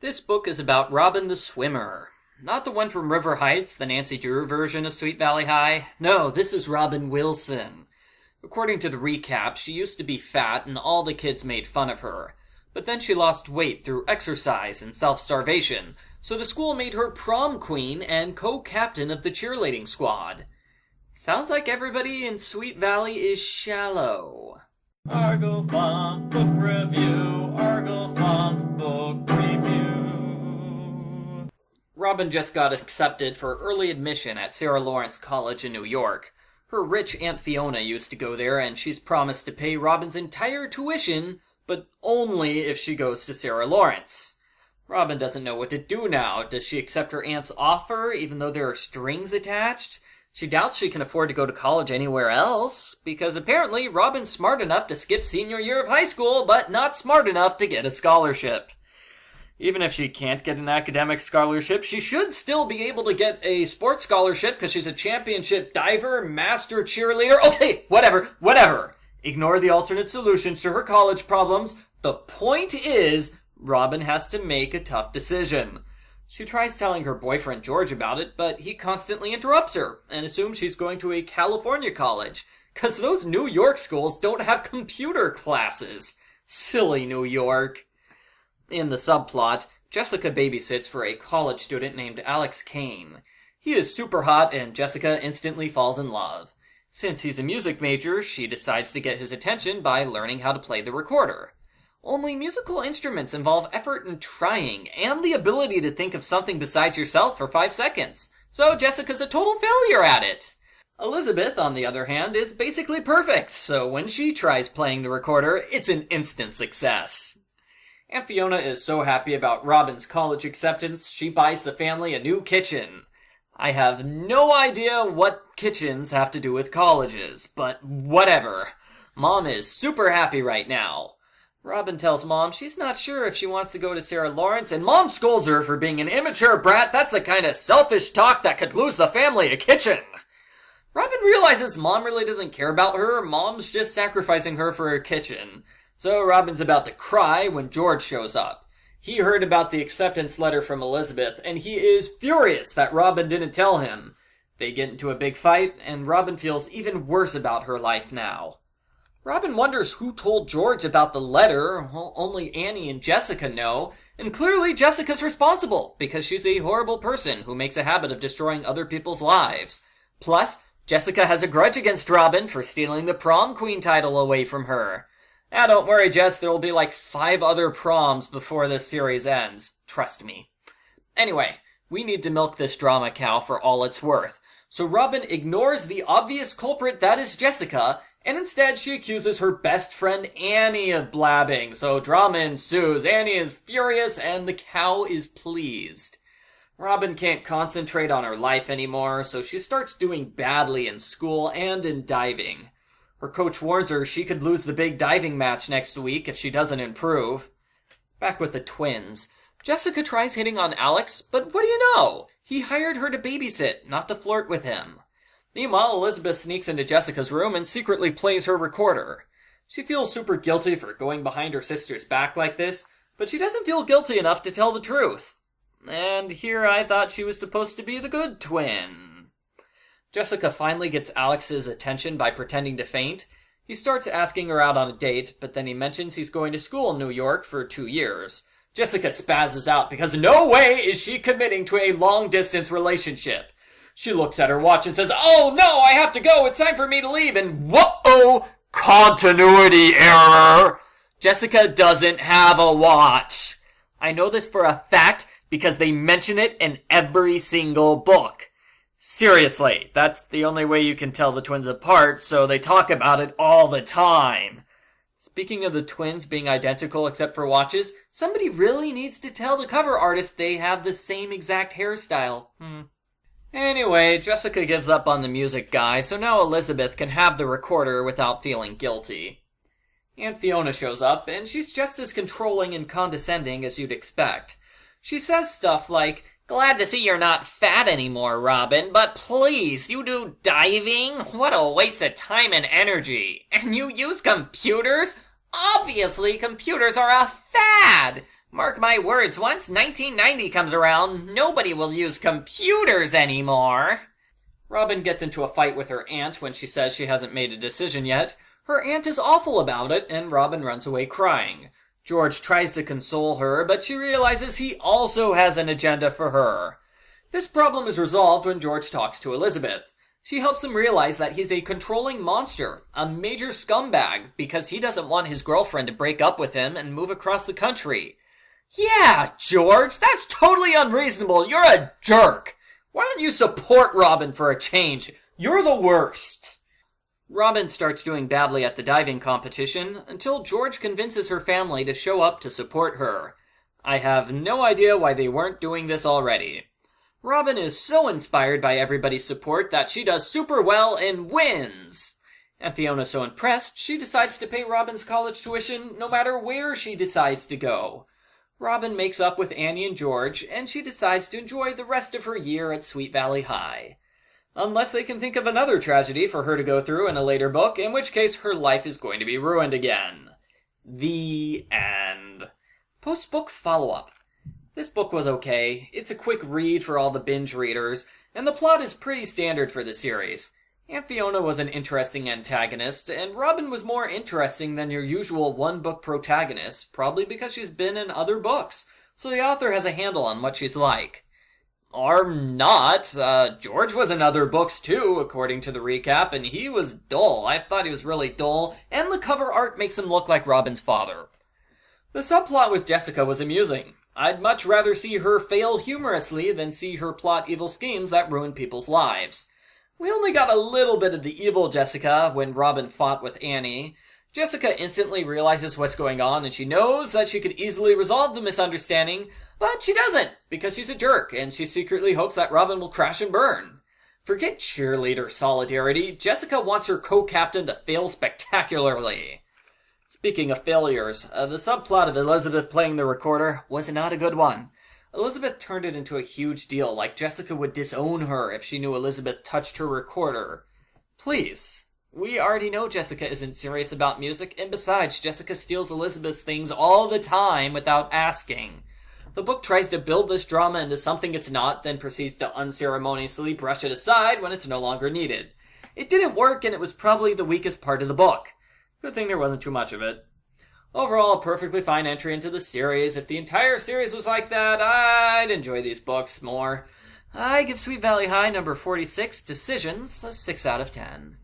This book is about Robin the Swimmer. Not the one from River Heights, the Nancy Drew version of Sweet Valley High. No, this is Robin Wilson. According to the recap, she used to be fat and all the kids made fun of her. But then she lost weight through exercise and self-starvation, so the school made her prom queen and co-captain of the cheerleading squad. Sounds like everybody in Sweet Valley is shallow. Argo Funk Book Review, Argo Funk Book Review. Robin just got accepted for early admission at Sarah Lawrence College in New York. Her rich Aunt Fiona used to go there, and she's promised to pay Robin's entire tuition, but only if she goes to Sarah Lawrence. Robin doesn't know what to do now. Does she accept her aunt's offer, even though there are strings attached? She doubts she can afford to go to college anywhere else, because apparently Robin's smart enough to skip senior year of high school, but not smart enough to get a scholarship. Even if she can't get an academic scholarship, she should still be able to get a sports scholarship because she's a championship diver, master cheerleader. Okay, whatever. Ignore the alternate solutions to her college problems. The point is, Robin has to make a tough decision. She tries telling her boyfriend George about it, but he constantly interrupts her and assumes she's going to a California college, because those New York schools don't have computer classes. Silly New York. In the subplot, Jessica babysits for a college student named Alex Kane. He is super hot and Jessica instantly falls in love. Since he's a music major, she decides to get his attention by learning how to play the recorder. Only musical instruments involve effort and trying, and the ability to think of something besides yourself for 5 seconds. So Jessica's a total failure at it. Elizabeth, on the other hand, is basically perfect, so when she tries playing the recorder, it's an instant success. Aunt Fiona is so happy about Robin's college acceptance, she buys the family a new kitchen. I have no idea what kitchens have to do with colleges, but whatever. Mom is super happy right now. Robin tells Mom she's not sure if she wants to go to Sarah Lawrence, and Mom scolds her for being an immature brat. That's the kind of selfish talk that could lose the family a kitchen. Robin realizes Mom really doesn't care about her. Mom's just sacrificing her for a kitchen. So Robin's about to cry when George shows up. He heard about the acceptance letter from Elizabeth, and he is furious that Robin didn't tell him. They get into a big fight, and Robin feels even worse about her life now. Robin wonders who told George about the letter. Well, only Annie and Jessica know, and clearly Jessica's responsible, because she's a horrible person who makes a habit of destroying other people's lives. Plus, Jessica has a grudge against Robin for stealing the prom queen title away from her. Now, don't worry, Jess, there will be like 5 other proms before this series ends. Trust me. Anyway, we need to milk this drama cow for all it's worth. So Robin ignores the obvious culprit that is Jessica, and instead she accuses her best friend Annie of blabbing. So drama ensues. Annie is furious, and the cow is pleased. Robin can't concentrate on her life anymore, so she starts doing badly in school and in diving. Her coach warns her she could lose the big diving match next week if she doesn't improve. Back with the twins. Jessica tries hitting on Alex, but what do you know? He hired her to babysit, not to flirt with him. Meanwhile, Elizabeth sneaks into Jessica's room and secretly plays her recorder. She feels super guilty for going behind her sister's back like this, but she doesn't feel guilty enough to tell the truth. And here I thought she was supposed to be the good twin. Jessica finally gets Alex's attention by pretending to faint. He starts asking her out on a date, but then he mentions he's going to school in New York for 2 years. Jessica spazzes out because no way is she committing to a long-distance relationship. She looks at her watch and says, "Oh no, I have to go, it's time for me to leave," and whoa, continuity error! Jessica doesn't have a watch. I know this for a fact because they mention it in every single book. Seriously, that's the only way you can tell the twins apart, so they talk about it all the time. Speaking of the twins being identical except for watches, somebody really needs to tell the cover artist they have the same exact hairstyle. Anyway, Jessica gives up on the music guy, so now Elizabeth can have the recorder without feeling guilty. Aunt Fiona shows up, and she's just as controlling and condescending as you'd expect. She says stuff like, "Glad to see you're not fat anymore, Robin, but please, you do diving? What a waste of time and energy. And you use computers? Obviously, computers are a fad. Mark my words, once 1990 comes around, nobody will use computers anymore. Robin gets into a fight with her aunt when she says she hasn't made a decision yet. Her aunt is awful about it, and Robin runs away crying. George tries to console her, but she realizes he also has an agenda for her. This problem is resolved when George talks to Elizabeth. She helps him realize that he's a controlling monster, a major scumbag, because he doesn't want his girlfriend to break up with him and move across the country. Yeah, George, that's totally unreasonable. You're a jerk. Why don't you support Robin for a change? You're the worst. Robin starts doing badly at the diving competition until George convinces her family to show up to support her. I have no idea why they weren't doing this already. Robin is so inspired by everybody's support that she does super well and wins. And Fiona's so impressed, she decides to pay Robin's college tuition no matter where she decides to go. Robin makes up with Annie and George, and she decides to enjoy the rest of her year at Sweet Valley High. Unless they can think of another tragedy for her to go through in a later book, in which case her life is going to be ruined again. The end. Post-book follow-up. This book was okay. It's a quick read for all the binge readers, and the plot is pretty standard for the series. Aunt Fiona was an interesting antagonist, and Robin was more interesting than your usual one-book protagonist, probably because she's been in other books, so the author has a handle on what she's like. Or not. George was in other books too, according to the recap, and he was dull. I thought he was really dull, and the cover art makes him look like Robin's father. The subplot with Jessica was amusing. I'd much rather see her fail humorously than see her plot evil schemes that ruin people's lives. We only got a little bit of the evil Jessica when Robin fought with Annie. Jessica instantly realizes what's going on and she knows that she could easily resolve the misunderstanding, but she doesn't because she's a jerk and she secretly hopes that Robin will crash and burn. Forget cheerleader solidarity, Jessica wants her co-captain to fail spectacularly. Speaking of failures, the subplot of Elizabeth playing the recorder was not a good one. Elizabeth turned it into a huge deal, like Jessica would disown her if she knew Elizabeth touched her recorder. Please. We already know Jessica isn't serious about music, and besides, Jessica steals Elizabeth's things all the time without asking. The book tries to build this drama into something it's not, then proceeds to unceremoniously brush it aside when it's no longer needed. It didn't work, and it was probably the weakest part of the book. Good thing there wasn't too much of it. Overall, a perfectly fine entry into the series. If the entire series was like that, I'd enjoy these books more. I give Sweet Valley High number 46, Decisions, a 6 out of 10.